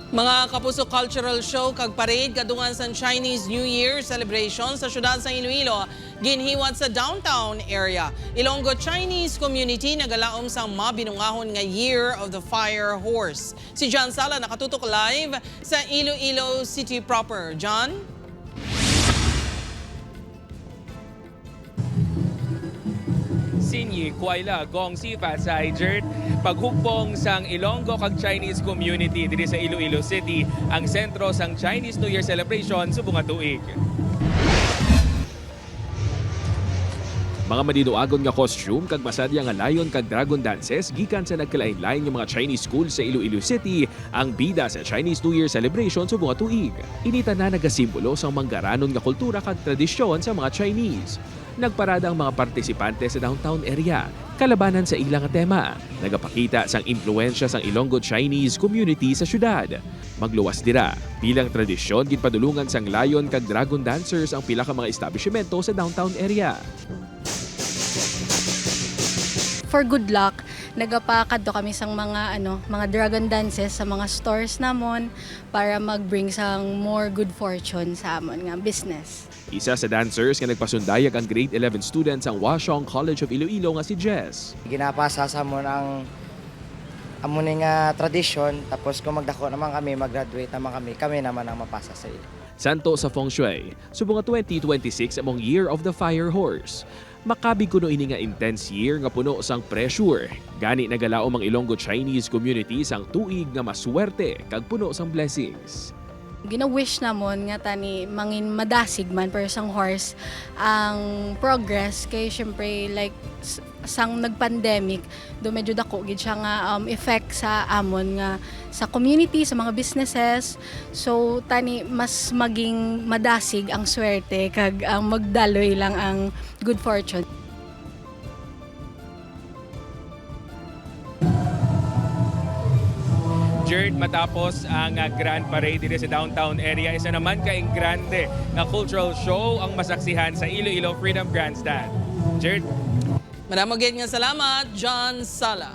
Mga kapuso cultural show kag parade kadungan sa Chinese New Year celebration sa syudad sa Iloilo ginhiwat sa downtown area. Ilonggo Chinese community nagalaom sa mabinungahon nga Year of the Fire Horse. Si John Sala nakatutok live sa Iloilo City proper. John? Sinyi, Kuaila, Gong Sifa sa Jert, paghugpong sang Ilonggo kag Chinese community diri sa Iloilo City, ang sentro sang Chinese New Year celebration subong nga tuig. Mga maninuagon nga costume kag masadya nga layon kag dragon dances gikan sa nagkalain-lain nga mga Chinese school sa Iloilo City ang bida sa Chinese New Year celebration subong nga tuig. Inita na nagasimbolo sang manggaranon nga kultura kag tradisyon sa mga Chinese. Nagparada ang mga partisipante sa downtown area, kalabanan sa ilang tema. Nagapakita sang impluensya sang Ilonggo Chinese community sa syudad. Magluwas dira, bilang tradisyon ginpadulungan sang layon kag dragon dancers ang pila ka mga establishmento sa downtown area. For good luck, nagapakadto kami sang mga mga dragon dances sa mga stores namon para mag-bring sang more good fortune sa amon nga business. Isa sa dancers nga nagpasundayag ang grade 11 students ang Hwa-Chong College of Iloilo nga si Jess. Ginapasa sa amon ang amon nga tradisyon, tapos kung magdako naman kami, mag-graduate naman kami naman ang mapasa sa iyo. Santo sa Feng Shui, subong nga 2026 among Year of the Fire Horse. Makabig kuno ini nga intense year nga puno sang pressure. Gani nagalaom ang Ilonggo Chinese community sang tuig nga maswerte kag puno sang blessings. Gina-wish namon nga tani mangin madasig man per sang horse ang progress kay syempre like sang nag-pandemic do medyo dako gid siya nga effect sa amon nga sa community, sa mga businesses. So tani mas maging madasig ang swerte kag ang magdaloy lang ang good fortune. Jert, matapos ang Grand Parade dito sa downtown area, isa naman kaing grande na cultural show ang masaksihan sa Iloilo Freedom Grandstand. Jert? Maraming nga salamat, John Sala.